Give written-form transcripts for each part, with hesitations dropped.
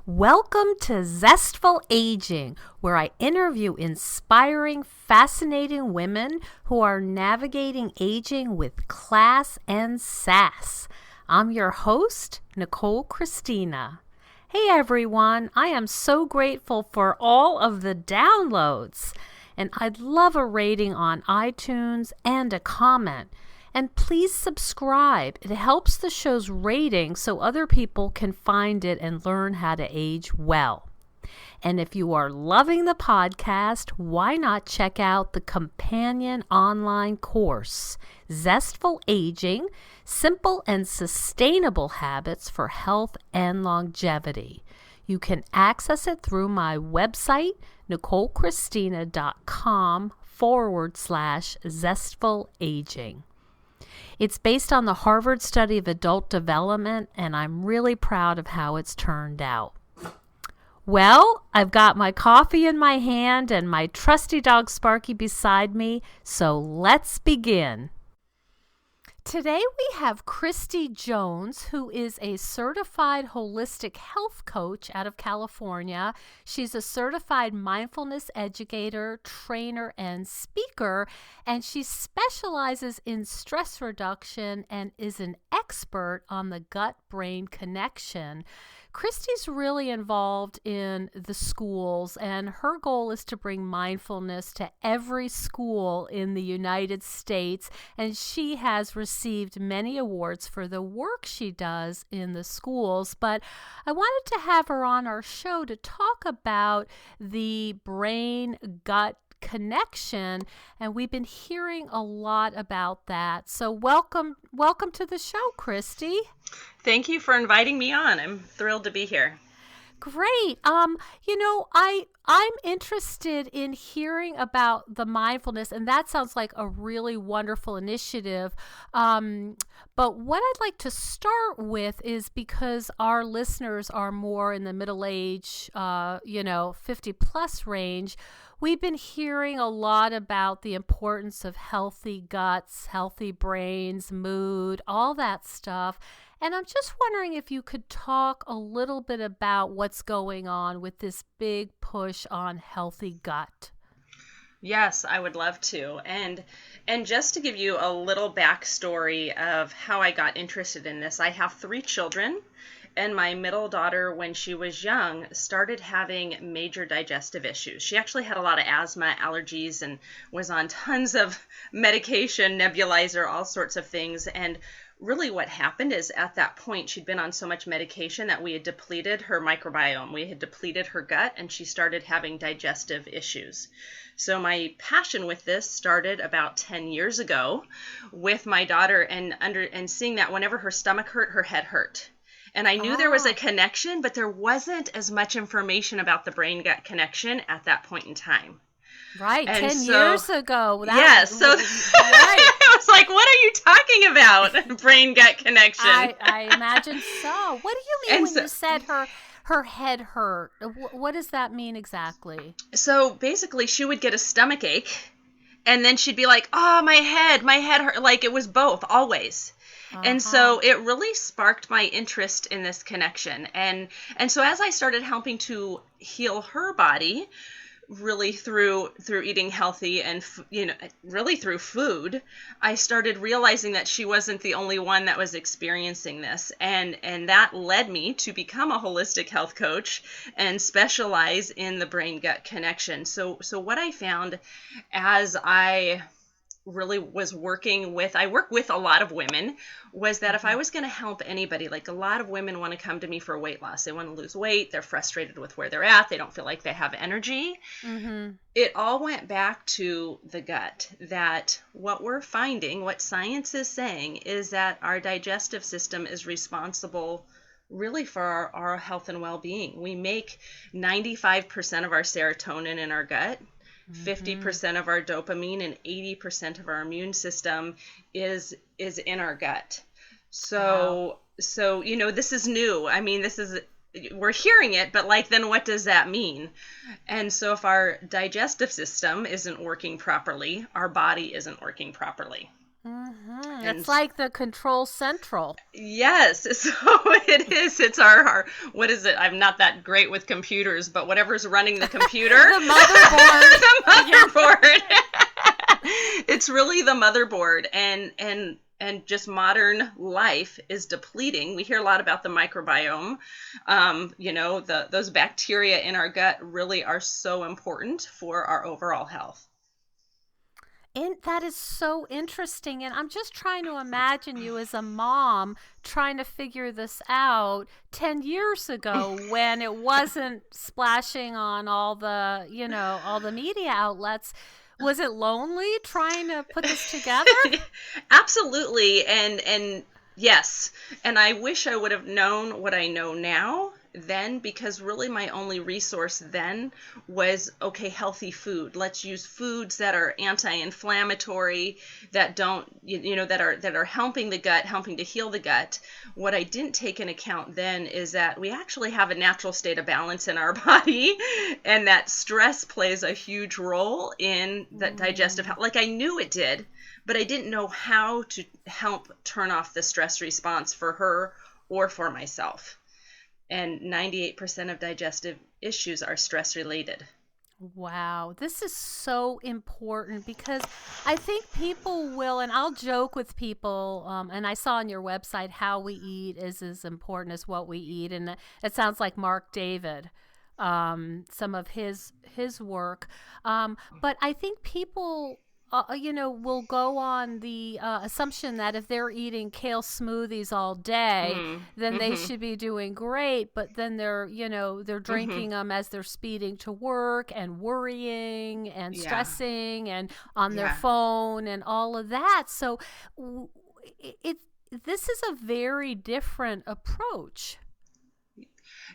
Welcome to Zestful Aging, where I interview inspiring, fascinating women who are navigating aging with class and sass. I'm your host, Nicole Christina. Hey everyone, I am so grateful for all of the downloads, and I'd love a rating on iTunes and a comment. And please subscribe. It helps the show's rating so other people can find it and learn how to age well. And if you are loving the podcast, why not check out the companion online course, Zestful Aging, Simple and Sustainable Habits for Health and Longevity. You can access it through my website, NicoleChristina.com/Zestful Aging. It's based on the Harvard study of adult development, and I'm really proud of how it's turned out. Well, I've got my coffee in my hand and my trusty dog Sparky beside me, so let's begin. Today we have Christy Jones, who is a certified holistic health coach out of California. She's a certified mindfulness educator, trainer, and speaker, and she specializes in stress reduction and is an expert on the gut-brain connection. Christy's really involved in the schools, and her goal is to bring mindfulness to every school in the United States, and she has received many awards for the work she does in the schools. But I wanted to have her on our show to talk about the brain-gut connection, and we've been hearing a lot about that. So welcome to the show, Christy. Thank you for inviting me on. I'm thrilled to be here. Great. I'm interested in hearing about the mindfulness, and that sounds like a really wonderful initiative. But what I'd like to start with is, because our listeners are more in the middle age, 50 plus range, we've been hearing a lot about the importance of healthy guts, healthy brains, mood, all that stuff. And I'm just wondering if you could talk a little bit about what's going on with this big push on healthy gut. Yes, I would love to. And just to give you a little backstory of how I got interested in this, I have 3 children, and my middle daughter, when she was young, started having major digestive issues. She actually had a lot of asthma, allergies, and was on tons of medication, nebulizer, all sorts of things. And really what happened is, at that point, she'd been on so much medication that we had depleted her microbiome. We had depleted her gut, and she started having digestive issues. So my passion with this started about 10 years ago with my daughter, and seeing that whenever her stomach hurt, her head hurt. And I knew there was a connection, but there wasn't as much information about the brain-gut connection at that point in time. Right, and 10 years ago. Right. I was like, what are you talking about, brain-gut connection? I imagine so. What do you mean when you said her head hurt? What does that mean exactly? So basically, she would get a stomach ache, and then she'd be like, oh, my head hurt. Like, it was both, always. And so it really sparked my interest in this connection. And so as I started helping to heal her body, really through eating healthy and, really through food, I started realizing that she wasn't the only one that was experiencing this. And that led me to become a holistic health coach and specialize in the brain-gut connection. So what I found as I really was I work with a lot of women, was that if I was going to help anybody, like a lot of women want to come to me for weight loss. They want to lose weight. They're frustrated with where they're at. They don't feel like they have energy. Mm-hmm. It all went back to the gut, that what we're finding, what science is saying, is that our digestive system is responsible really for our health and well-being. We make 95% of our serotonin in our gut. 50% of our dopamine and 80% of our immune system is in our gut. So this is new. I mean, we're hearing it, but then what does that mean? And so if our digestive system isn't working properly, our body isn't working properly. And It's like the control central. yes, so it is. It's our, what is it? I'm not that great with computers, but whatever's running the computer. The motherboard. The motherboard. It's really the motherboard, and just modern life is depleting. We hear a lot about the microbiome. Those bacteria in our gut really are so important for our overall health. And that is so interesting. And I'm just trying to imagine you as a mom trying to figure this out 10 years ago when it wasn't splashing on all the, all the media outlets. Was it lonely trying to put this together? Absolutely. And yes. And I wish I would have known what I know now then, because really my only resource then was, okay, healthy food. Let's use foods that are anti-inflammatory, that don't, that are helping the gut, helping to heal the gut. What I didn't take into account then is that we actually have a natural state of balance in our body, and that stress plays a huge role in the digestive health. Like I knew it did, but I didn't know how to help turn off the stress response for her or for myself. And 98% of digestive issues are stress related. Wow, this is so important because I think people will, and I'll joke with people, and I saw on your website how we eat is as important as what we eat, and it sounds like Mark David, some of his work, but I think people will go on the assumption that if they're eating kale smoothies all day, then they should be doing great. But then they're drinking them as they're speeding to work and worrying and stressing and on their phone and all of that. So this is a very different approach.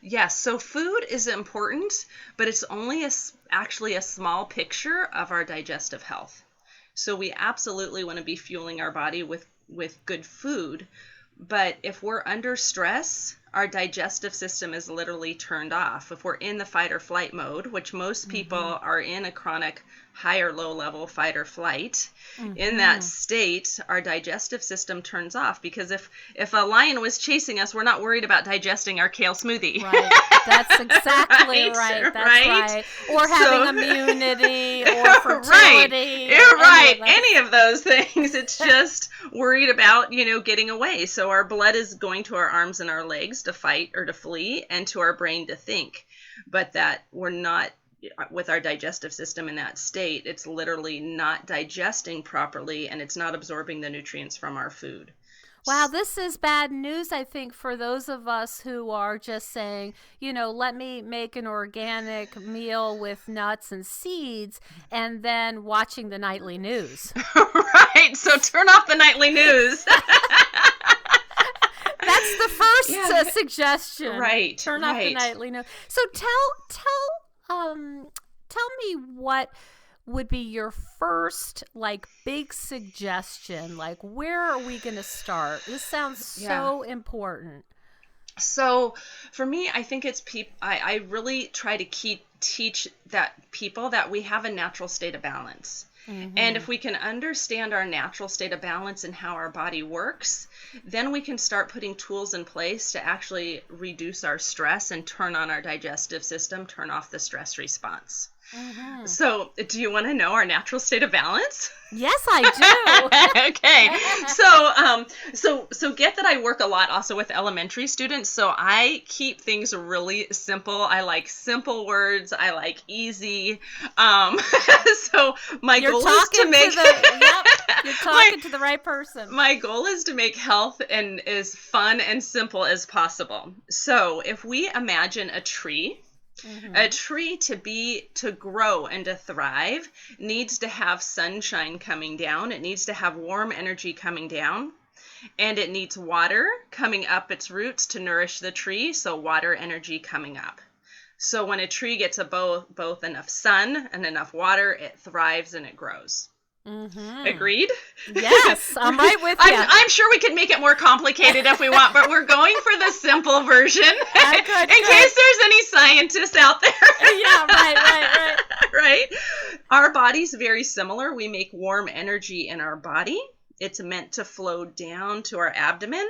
Yes, so food is important, but it's only actually a small picture of our digestive health. So we absolutely want to be fueling our body with good food. But if we're under stress, our digestive system is literally turned off. If we're in the fight or flight mode, which most people are in a chronic high or low level fight or flight, in that state, our digestive system turns off, because if a lion was chasing us, we're not worried about digesting our kale smoothie. Right. That's exactly right. That's right. Or having immunity or fertility. Right. Any of those things. It's just worried about, getting away. So our blood is going to our arms and our legs to fight or to flee, and to our brain to think. But that we're not, with our digestive system in that state, it's literally not digesting properly, and it's not absorbing the nutrients from our food. Wow, this is bad news, I think, for those of us who are just saying, let me make an organic meal with nuts and seeds, and then watching the nightly news. Right. So turn off the nightly news. That's the first suggestion. Right. Turn off the nightly news. So tell me what would be your first big suggestion. Where are we going to start? This sounds so important. So for me, I think it's I really try to teach people that we have a natural state of balance. And if we can understand our natural state of balance and how our body works, then we can start putting tools in place to actually reduce our stress and turn on our digestive system, turn off the stress response. So do you want to know our natural state of balance? Yes, I do. Okay. So get that I work a lot also with elementary students. So I keep things really simple. I like simple words. I like easy. So my goal is to make you're talking to the right person. My goal is to make health and as fun and simple as possible. So if we imagine a tree, a tree to grow and to thrive needs to have sunshine coming down. It needs to have warm energy coming down, and it needs water coming up its roots to nourish the tree. So water energy coming up. So when a tree gets both enough sun and enough water, it thrives and it grows. Agreed? Yes, I'm right with you. I'm sure we could make it more complicated if we want, but we're going for the simple version in case there's any scientists out there. Yeah, right. Right? Our body's very similar. We make warm energy in our body, It's meant to flow down to our abdomen.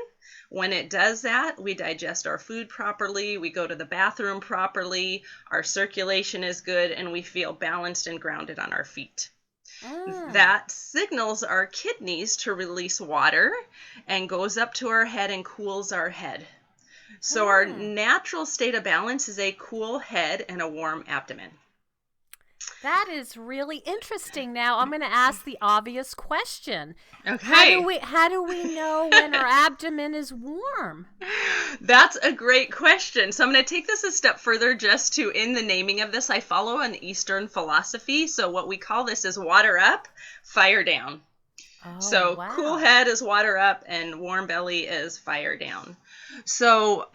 When it does that, we digest our food properly, we go to the bathroom properly, our circulation is good, and we feel balanced and grounded on our feet. That signals our kidneys to release water and goes up to our head and cools our head. So our natural state of balance is a cool head and a warm abdomen. That is really interesting. Now I'm going to ask the obvious question. Okay. How do we know when our abdomen is warm? That's a great question. So I'm going to take this a step further just to, in the naming of this, I follow an Eastern philosophy. So what we call this is water up, fire down. So cool head is water up and warm belly is fire down. So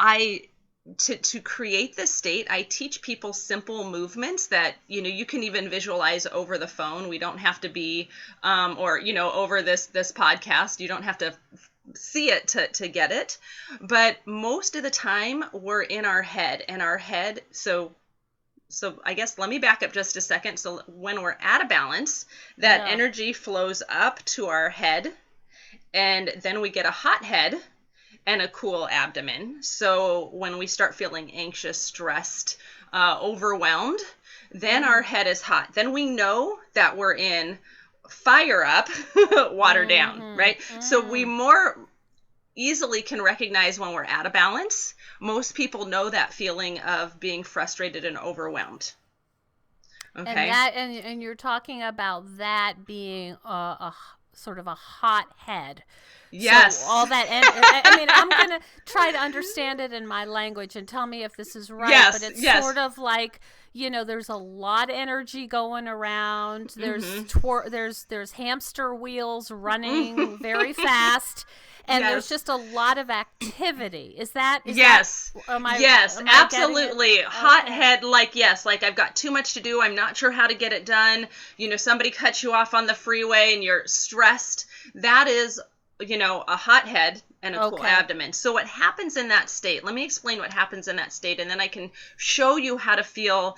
to create this state, I teach people simple movements that, you can even visualize over the phone. We don't have to be, over this podcast, you don't have to see it to get it. But most of the time we're in our head, and our head, so I guess let me back up just a second. So when we're at a balance, that energy flows up to our head, and then we get a hot head and a cool abdomen. So when we start feeling anxious, stressed, overwhelmed, then our head is hot. Then we know that we're in fire up, water down, right? So we more easily can recognize when we're out of balance. Most people know that feeling of being frustrated and overwhelmed. Okay. And you're talking about that being a sort of a hot head. Yes. So all that, I mean, I'm going to try to understand it in my language and tell me if this is right. Yes, but it's sort of like, there's a lot of energy going around. There's hamster wheels running very fast. And there's just a lot of activity. Is that? Yes. Am I Absolutely. Hot head, like I've got too much to do. I'm not sure how to get it done. Somebody cuts you off on the freeway and you're stressed. That is, a hot head and a cool abdomen. So what happens in that state, let me explain what happens in that state, and then I can show you how to feel,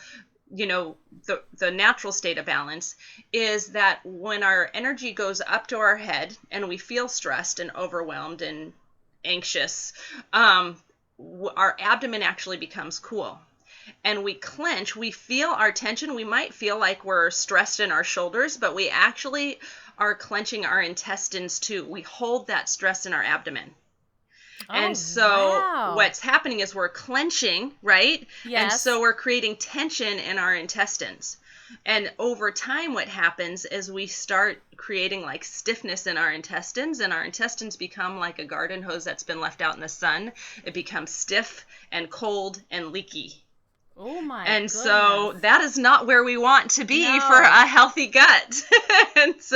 the natural state of balance, is that when our energy goes up to our head and we feel stressed and overwhelmed and anxious, our abdomen actually becomes cool. And we clench, we feel our tension. We might feel like we're stressed in our shoulders, but we actually are clenching our intestines too. We hold that stress in our abdomen. And so what's happening is we're clenching, right? Yes. And so we're creating tension in our intestines. And over time, what happens is we start creating like stiffness in our intestines, and our intestines become like a garden hose that's been left out in the sun. It becomes stiff and cold and leaky. Oh my And goodness. So that is not where we want to be for a healthy gut. And is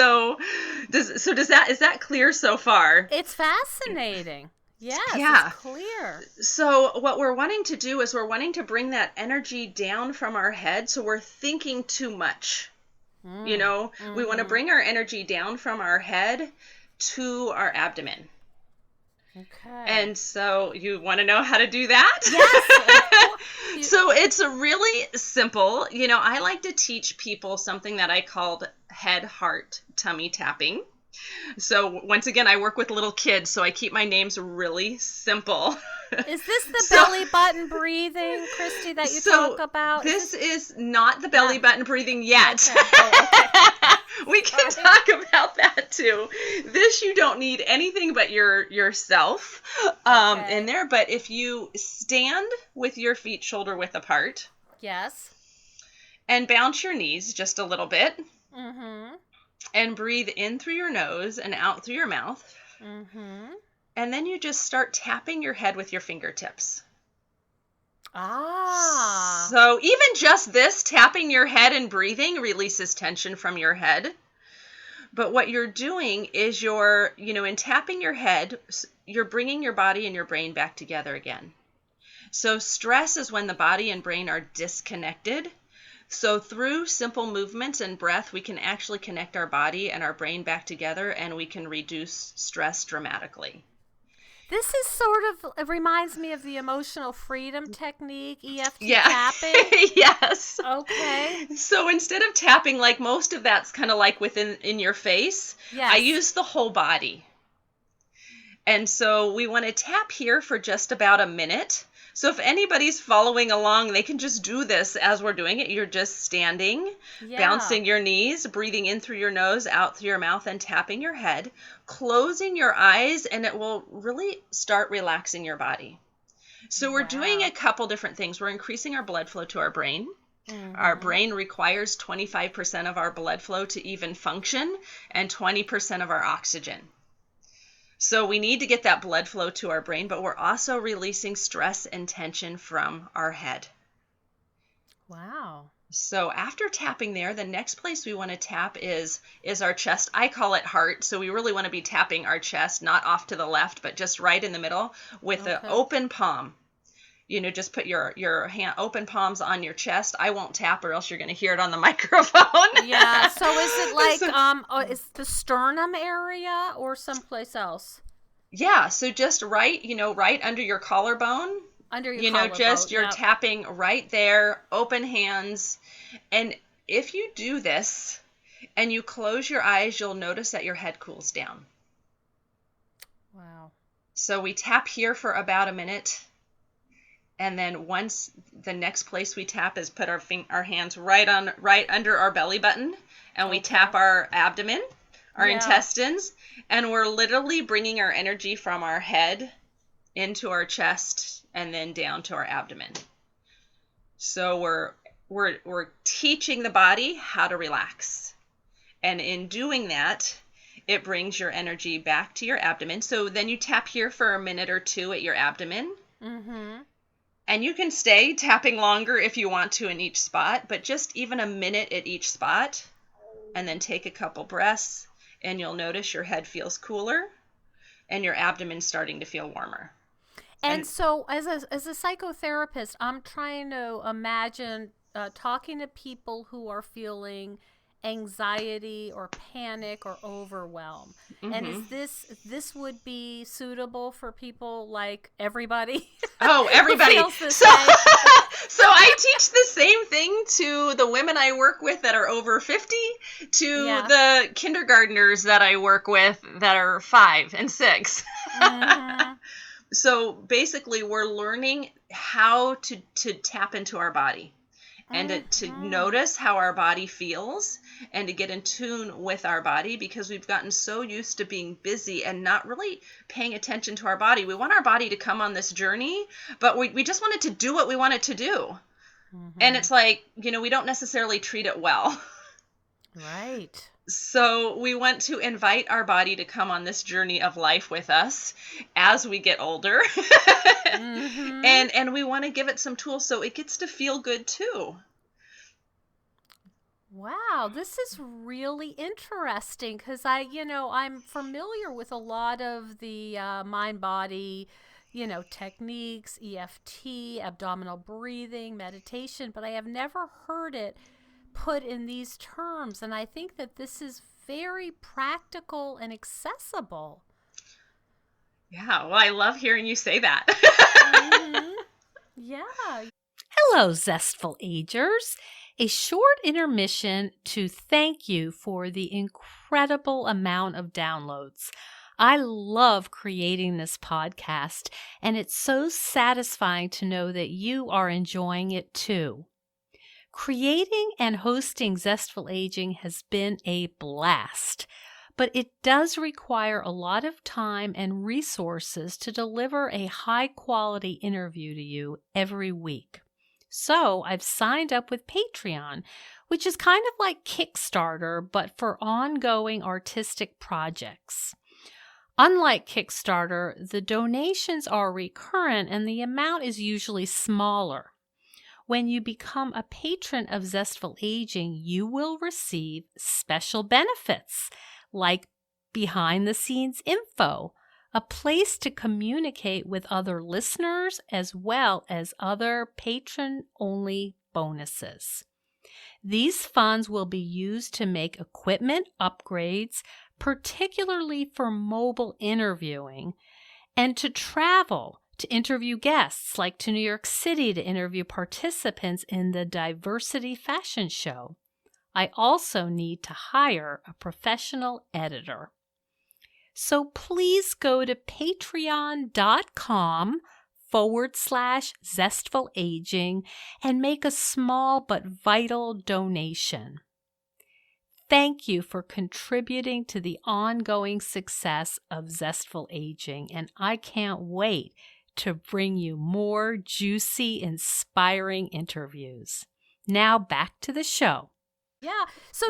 that clear so far? It's fascinating. Yes, it's clear. So what we're wanting to do is we're wanting to bring that energy down from our head, so we're thinking too much. We want to bring our energy down from our head to our abdomen. Okay. And so you want to know how to do that? Yes. So it's really simple. I like to teach people something that I called head, heart, tummy tapping. So once again, I work with little kids, so I keep my names really simple. Is this the belly button breathing, Christy, that you talk about? This is not the belly button breathing yet. Okay. We can talk about that too. This, you don't need anything but yourself in there. But if you stand with your feet shoulder width apart. Yes. And bounce your knees just a little bit. Mm-hmm. And breathe in through your nose and out through your mouth. Mm-hmm. And then you just start tapping your head with your fingertips. So even just this, tapping your head and breathing, releases tension from your head. But what you're doing is in tapping your head, you're bringing your body and your brain back together again. So stress is when the body and brain are disconnected. So through simple movements and breath, we can actually connect our body and our brain back together, and we can reduce stress dramatically. This is sort of, it reminds me of the emotional freedom technique, EFT Yeah. tapping. Yes. Okay. So instead of tapping, like most of that's kind of like in your face, Yes. I use the whole body. And so we want to tap here for just about a minute. So if anybody's following along, they can just do this as we're doing it. You're just standing, bouncing your knees, breathing in through your nose, out through your mouth, and tapping your head, closing your eyes, and it will really start relaxing your body. So we're doing a couple different things. We're increasing our blood flow to our brain. Mm-hmm. Our brain requires 25% of our blood flow to even function and 20% of our oxygen. So we need to get that blood flow to our brain, but we're also releasing stress and tension from our head. Wow. So after tapping there, the next place we want to tap is our chest. I call it heart. So we really want to be tapping our chest, not off to the left, but just right in the middle with an open palm. You know, just put your hand, open palms on your chest. I won't tap or else you're going to hear it on the microphone. Yeah. So is it like, is the sternum area or someplace else? Yeah. So just right under your collarbone. Under your collarbone. You're tapping right there, open hands. And if you do this and you close your eyes, you'll notice that your head cools down. Wow. So we tap here for about a minute. And then once the next place we tap is put our hands right under our belly button, and we tap our abdomen, our intestines, and we're literally bringing our energy from our head into our chest and then down to our abdomen. So we're teaching the body how to relax. And in doing that, it brings your energy back to your abdomen. So then you tap here for a minute or two at your abdomen. Mm-hmm. And you can stay tapping longer if you want to in each spot, but just even a minute at each spot, and then take a couple breaths, and you'll notice your head feels cooler and your abdomen starting to feel warmer. And so as a psychotherapist, I'm trying to imagine talking to people who are feeling anxiety or panic or overwhelm. Mm-hmm. And is this would be suitable for people like everybody? Oh, everybody. So I teach the same thing to the women I work with that are over 50, to the kindergartners that I work with that are 5 and 6. Mm-hmm. So basically we're learning how to tap into our body. And to notice how our body feels and to get in tune with our body, because we've gotten so used to being busy and not really paying attention to our body. We want our body to come on this journey, but we just want it to do what we want it to do. Mm-hmm. And it's like, we don't necessarily treat it well. Right. So we want to invite our body to come on this journey of life with us as we get older. Mm-hmm. And we want to give it some tools so it gets to feel good too. Wow, this is really interesting because I'm familiar with a lot of the mind-body, techniques, EFT, abdominal breathing, meditation, but I have never heard it put in these terms, and I think that this is very practical and accessible. Yeah, well, I love hearing you say that. Mm-hmm. Yeah. Hello, Zestful Agers. A short intermission to thank you for the incredible amount of downloads. I love creating this podcast, and it's so satisfying to know that you are enjoying it too. Creating and hosting Zestful Aging has been a blast, but it does require a lot of time and resources to deliver a high-quality interview to you every week. So I've signed up with Patreon, which is kind of like Kickstarter, but for ongoing artistic projects. Unlike Kickstarter, the donations are recurrent and the amount is usually smaller. When you become a patron of Zestful Aging, you will receive special benefits like behind-the-scenes info, a place to communicate with other listeners, as well as other patron-only bonuses. These funds will be used to make equipment upgrades, particularly for mobile interviewing, and to travel to interview guests, like to New York City to interview participants in the Diversity Fashion Show. I also need to hire a professional editor. So please go to patreon.com/Zestful Aging and make a small but vital donation. Thank you for contributing to the ongoing success of Zestful Aging, and I can't wait to bring you more juicy, inspiring interviews. Now back to the show. Yeah, so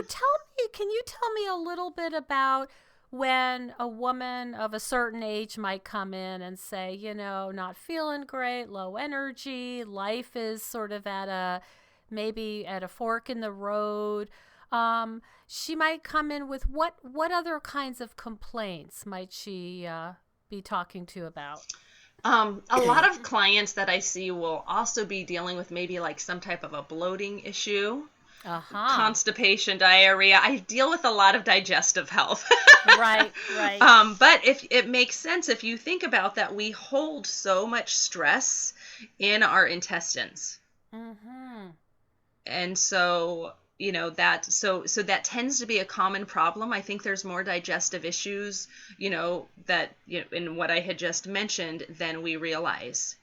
can you tell me a little bit about when a woman of a certain age might come in and say, not feeling great, low energy, life is sort of maybe at a fork in the road. She might come in with what other kinds of complaints might she be talking to about? A lot of clients that I see will also be dealing with maybe like some type of a bloating issue. Constipation, diarrhea. I deal with a lot of digestive health. Right. But if it makes sense, if you think about that, we hold so much stress in our intestines. Mm-hmm. And so, that tends to be a common problem. I think there's more digestive issues, that in what I had just mentioned than we realize.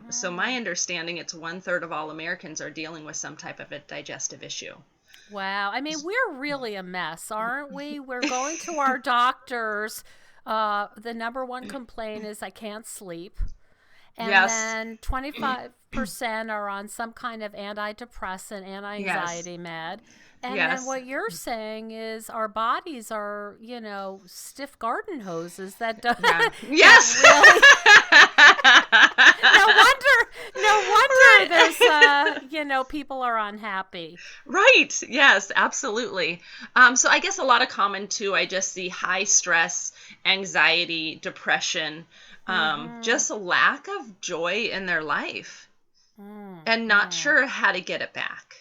So my understanding, it's 1/3 of all Americans are dealing with some type of a digestive issue. Wow. I mean, we're really a mess, aren't we? We're going to our doctors. The number one complaint is I can't sleep. And then 25% are on some kind of antidepressant, anti-anxiety med. And then what you're saying is our bodies are, stiff garden hoses that don't. Yeah. Yes. Really. No wonder there's, people are unhappy. Right. Yes, absolutely. So I guess a lot of common too, I just see high stress, anxiety, depression, just a lack of joy in their life and not sure how to get it back.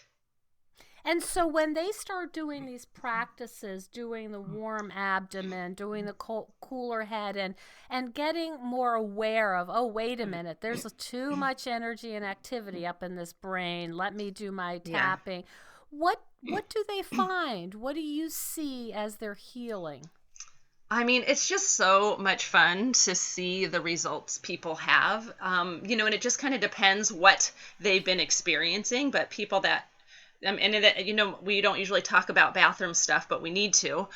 And so when they start doing these practices, doing the warm abdomen, doing the cooler head, and getting more aware of, oh, wait a minute, there's too much energy and activity up in this brain. Let me do my tapping. What do they find? What do you see as they're healing? I mean, it's just so much fun to see the results people have, and it just kind of depends what they've been experiencing, but people that we don't usually talk about bathroom stuff, but we need to.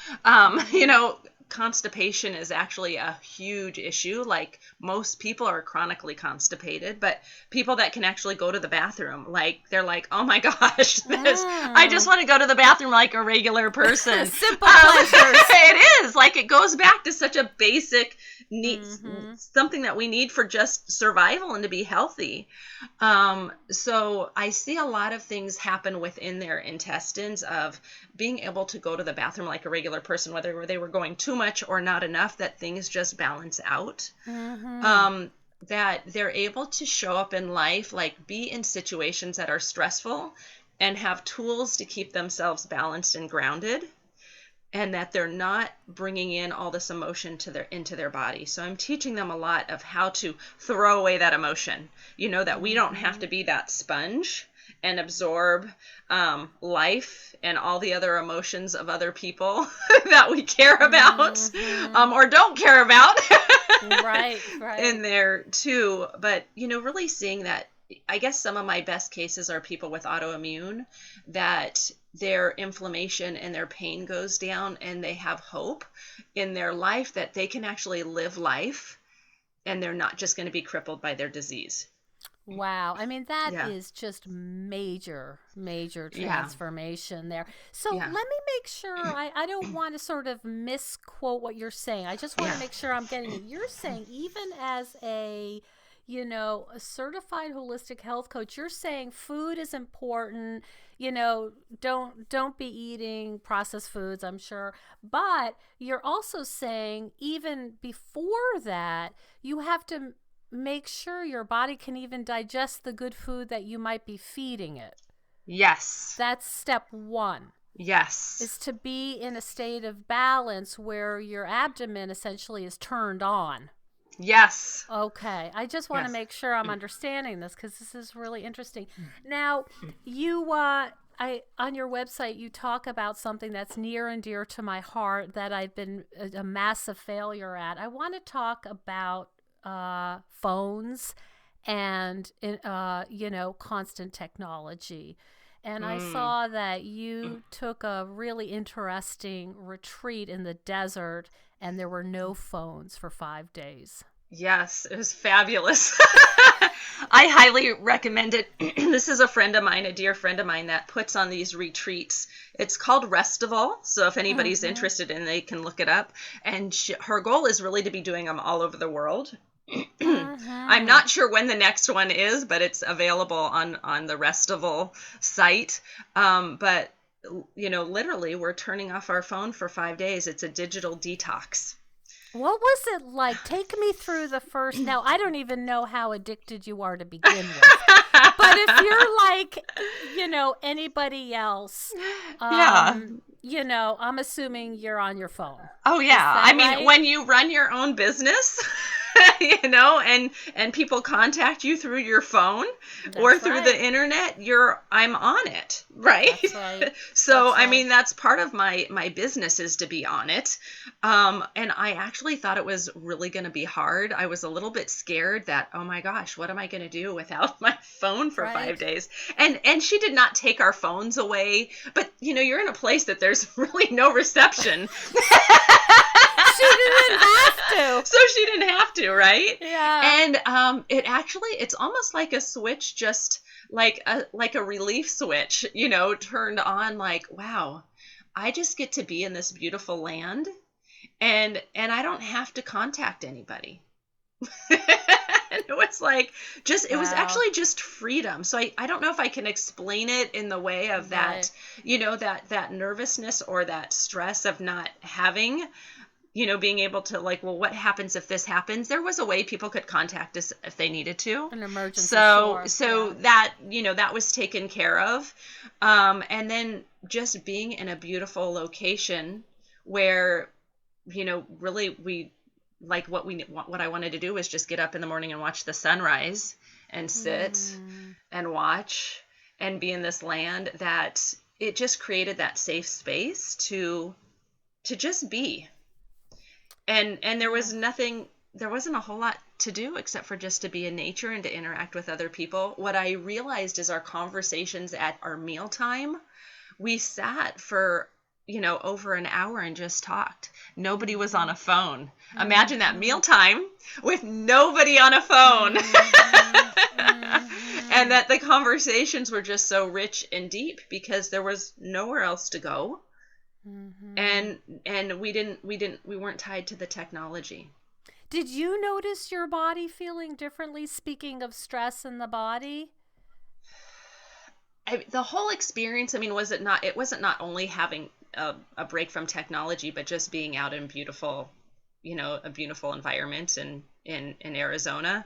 Constipation is actually a huge issue. Like most people are chronically constipated, but people that can actually go to the bathroom, they're like, oh my gosh, I just want to go to the bathroom like a regular person. Simple pleasures. It is it goes back to such a basic need, something that we need for just survival and to be healthy. So I see a lot of things happen within their intestines of being able to go to the bathroom like a regular person, whether they were going too much or not enough, that things just balance out. That they're able to show up in life, be in situations that are stressful and have tools to keep themselves balanced and grounded, and that they're not bringing in all this emotion into their body. So I'm teaching them a lot of how to throw away that emotion, that we don't have to be that sponge and absorb life and all the other emotions of other people that we care about or don't care about right in there too. But, really seeing that, I guess some of my best cases are people with autoimmune, that their inflammation and their pain goes down and they have hope in their life that they can actually live life and they're not just going to be crippled by their disease. Wow. I mean, that is just major transformation there. So let me make sure, I don't want to sort of misquote what you're saying. I just want to make sure I'm getting it. You're saying even as a certified holistic health coach, you're saying food is important. Don't be eating processed foods, I'm sure. But you're also saying even before that, you have to make sure your body can even digest the good food that you might be feeding it. Yes. That's step one. Yes. Is to be in a state of balance where your abdomen essentially is turned on. Yes. Okay, I just want to Yes. make sure I'm understanding this because this is really interesting. Now, you, I on your website you talk about something that's near and dear to my heart that I've been a massive failure at. I want to talk about phones and constant technology. And I Mm. saw that you took a really interesting retreat in the desert, and there were no phones for 5 days. Yes, it was fabulous. I highly recommend it. This is a friend of mine, a dear friend of mine, that puts on these retreats. It's called Restival. So if anybody's Mm-hmm. interested in, they can look it up. And her goal is really to be doing them all over the world. I'm Mm-hmm. not sure when the next one is, but it's available on the Restival site. But literally, we're turning off our phone for 5 days. It's a digital detox. What was it like? Take me through the first. Now, I don't even know how addicted you are to begin with. But if you're like, anybody else, Yeah. I'm assuming you're on your phone. Oh Is yeah. I that mean, right? when you run your own business, and people contact you through your phone or That's through the right. internet, I'm on it, right? That's right. So, That's I right. mean, that's part of my business is to be on it. And I actually thought it was really going to be hard. I was a little bit scared that, oh my gosh, what am I going to do without my phone for five Right. days? And she did not take our phones away, but you're in a place that there's really no reception. She didn't have to. So she didn't have to, right? Yeah. And it's almost like a switch, just like a relief switch, turned on. Like, wow, I just get to be in this beautiful land, and I don't have to contact anybody. And it was like, it was Wow. actually just freedom. So I don't know if I can explain it in the way of Right. that, that nervousness or that stress of not having, being able to, like, well, what happens if this happens? There was a way people could contact us if they needed to. An emergency, So, sure. so Yeah. that was taken care of. And then just being in a beautiful location where, really what I wanted to do was just get up in the morning and watch the sunrise and sit Mm. and watch and be in this land that it just created that safe space to just be. And Yeah. there wasn't a whole lot to do except for just to be in nature and to interact with other people. What I realized is our conversations at our mealtime, we sat for over an hour and just talked. Nobody was on Mm-hmm. a phone. Imagine that Mm-hmm. mealtime with nobody on a phone. Mm-hmm. And Mm-hmm. that the conversations were just so rich and deep because there was nowhere else to go, Mm-hmm. and we weren't tied to the technology. Did you notice your body feeling differently? Speaking of stress in the body. The whole experience, I mean, it wasn't not only having a break from technology, but just being out in a beautiful environment in Arizona.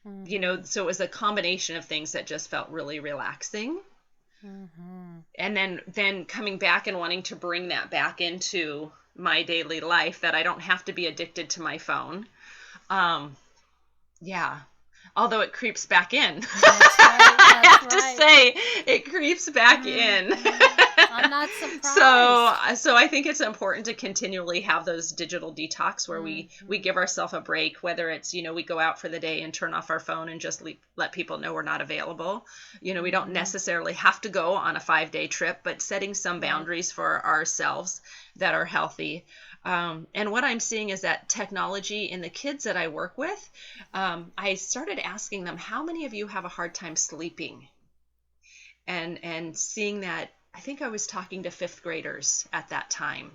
Mm-hmm. So it was a combination of things that just felt really relaxing. Mm-hmm. And then coming back and wanting to bring that back into my daily life, that I don't have to be addicted to my phone. Um, yeah. Although it creeps back in. That's right. I That's have to right. say, it creeps back in. Mm-hmm. I'm not so surprised. so I think it's important to continually have those digital detox where we Mm-hmm. give ourselves a break, whether it's, we go out for the day and turn off our phone and just let people know we're not available. We don't Mm-hmm. necessarily have to go on a 5-day trip, but setting some Right. boundaries for ourselves that are healthy. And what I'm seeing is that technology in the kids that I work with, I started asking them, how many of you have a hard time sleeping? And seeing that, I think I was talking to fifth graders at that time,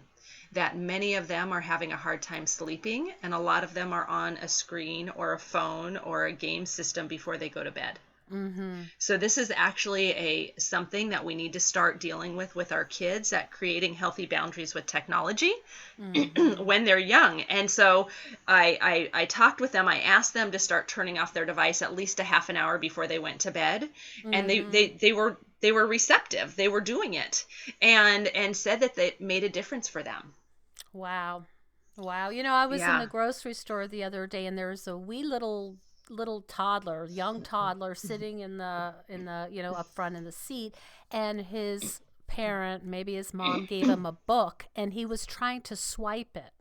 that many of them are having a hard time sleeping, and a lot of them are on a screen or a phone or a game system before they go to bed. Mm-hmm. So this is actually something that we need to start dealing with our kids, at creating healthy boundaries with technology Mm-hmm. when they're young. And so I talked with them. I asked them to start turning off their device at least a half an hour before they went to bed, and Mm-hmm. they were receptive. They were doing it, and said that they made a difference for them. Wow. Wow. I was in the Yeah. grocery store the other day, and there's a wee little toddler, young toddler, sitting in the up front in the seat, and his parent, maybe his mom, gave him a book, and he was trying to swipe it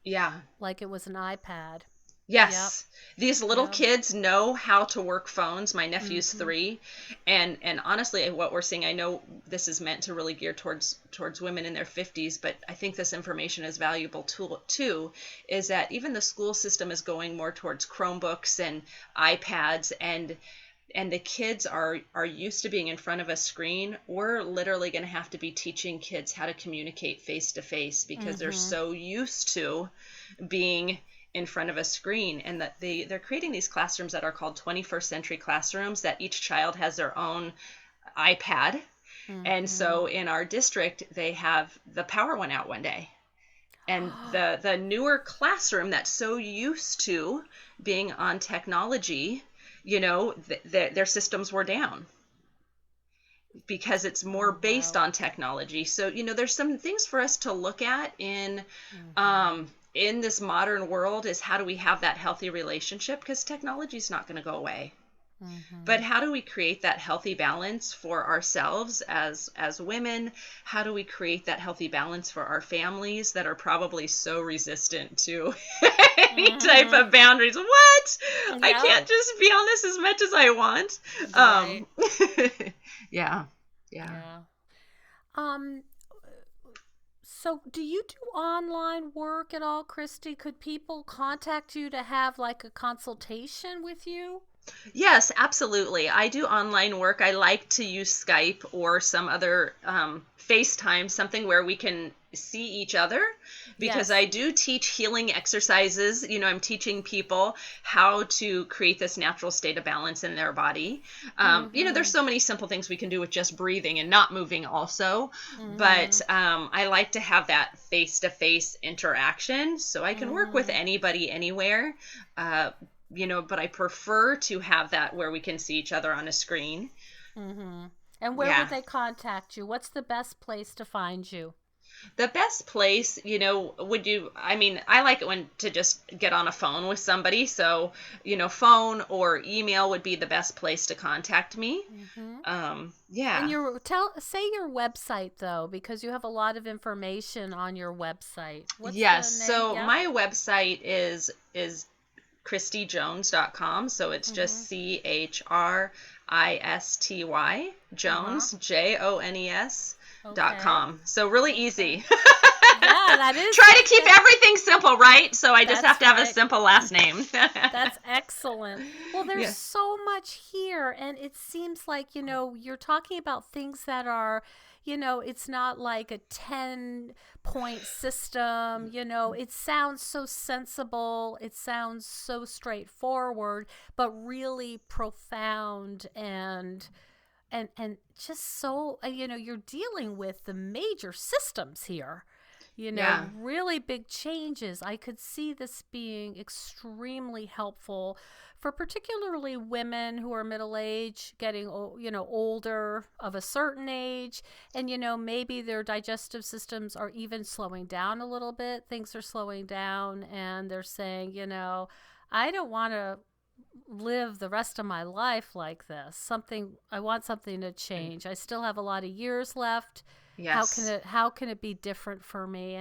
Yeah. like it was an iPad. Yep. Yes. These little Yep. kids know how to work phones. My nephew's Mhm. 3, and honestly, what we're seeing, I know this is meant to really gear towards women in their 50s, but I think this information is valuable too, is that even the school system is going more towards Chromebooks and iPads, and the kids are used to being in front of a screen. We're literally going to have to be teaching kids how to communicate face to face because they're Mhm. so used to being in front of a screen, and that they're creating these classrooms that are called 21st century classrooms, that each child has their own iPad. And Mhm. so in our district, they have the power went out one day, and the newer classroom that's so used to being on technology, their systems were down because it's more Oh, based wow. on technology. So, there's some things for us to look at Mhm. in this modern world, is how do we have that healthy relationship? Because technology is not going to go away. But Mhm. how do we create that healthy balance for ourselves as women? How do we create that healthy balance for our families that are probably so resistant to any type Mhm. of boundaries? What? I Yep. can't just be on this as much as I want. Right. Yeah. Yeah. Yeah. Um So, do you do online work at all, Christy? Could people contact you to have like a consultation with you? Yes, absolutely. I do online work. I like to use Skype or some other FaceTime, something where we can see each other, because I Yes. do teach healing exercises. I'm teaching people how to create this natural state of balance in their body. There's Mm-hmm. so many simple things we can do with just breathing and not moving also. But Mm-hmm. I like to have that face to face interaction so I can work with Mm-hmm. anybody anywhere. Uh, but I prefer to have that where we can see each other on a screen. Mm-hmm. And where would Yeah. they contact you? What's the best place to find you? The best place, I mean, I like it when to just get on a phone with somebody. So, phone or email would be the best place to contact me. Mm-hmm. And Yeah. say your website though, because you have a lot of information on your website. What's the Yes. name? So Yep. my website is christyjones.com. So it's Mm-hmm. just CHRISTY Uh-huh. Jones, JONES dot Okay. com. So really Okay. easy. Yeah, that is Try to keep everything simple, right? So I just have that's to have a right. simple last name. That's excellent. Well, there's Yeah. so much here, and it seems like, you're talking about things that are, it's not like a 10-point system. It sounds so sensible, it sounds so straightforward, but really profound and just so you're dealing with the major systems here, Yeah. really big changes. I could see this being extremely helpful for particularly women who are middle age, getting older, of a certain age, and maybe their digestive systems are even slowing down a little bit. Things are slowing down, and they're saying, I don't want to live the rest of my life like this. I want something to change. I still have a lot of years left. Yes. How can it be different for me?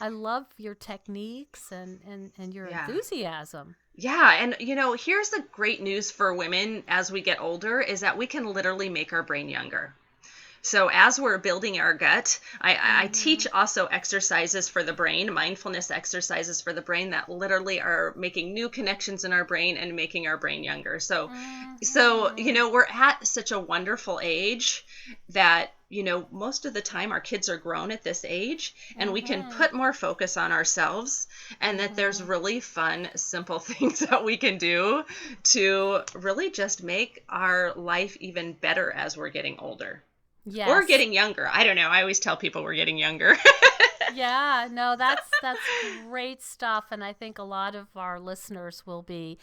I love your techniques and your Yeah. enthusiasm. Yeah, and here's the great news for women as we get older, is that we can literally make our brain younger. So as we're building our gut, I teach Mhm. also exercises for the brain, mindfulness exercises for the brain that literally are making new connections in our brain and making our brain younger. So Mhm. we're at such a wonderful age that most of the time our kids are grown at this age, and we can Mhm. put more focus on ourselves, and that there's Mhm. really fun, simple things that we can do to really just make our life even better as we're getting older. Or Yes. getting younger. I don't know. I always tell people we're getting younger. Yeah, no, that's great stuff, and I think a lot of our listeners will be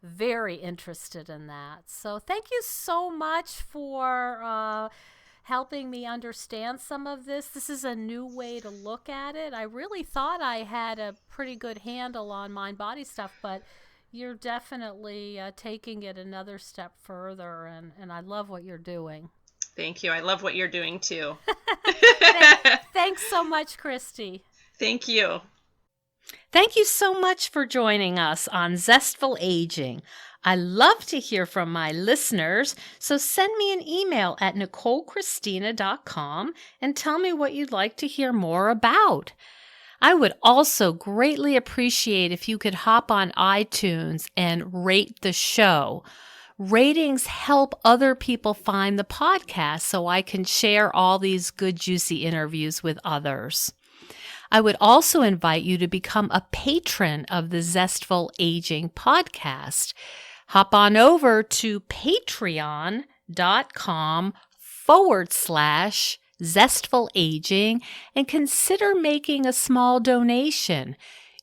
very interested in that. So, thank you so much for helping me understand some of this. This is a new way to look at it. I really thought I had a pretty good handle on mind-body stuff, but you're definitely taking it another step further, and I love what you're doing. Thank you. I love what you're doing too. Thanks so much, Christy. Thank you. Thank you so much for joining us on Zestful Aging. I love to hear from my listeners, so send me an email at NicoleChristina.com and tell me what you'd like to hear more about. I would also greatly appreciate if you could hop on iTunes and rate the show. Ratings help other people find the podcast so I can share all these good, juicy interviews with others. I would also invite you to become a patron of the Zestful Aging podcast. Hop on over to patreon.com/Zestful Aging and consider making a small donation.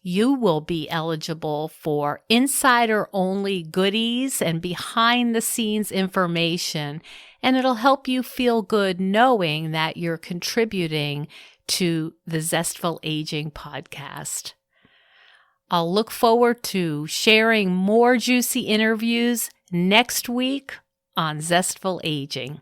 You will be eligible for insider-only goodies and behind-the-scenes information, and it'll help you feel good knowing that you're contributing to the Zestful Aging podcast. I'll look forward to sharing more juicy interviews next week on Zestful Aging.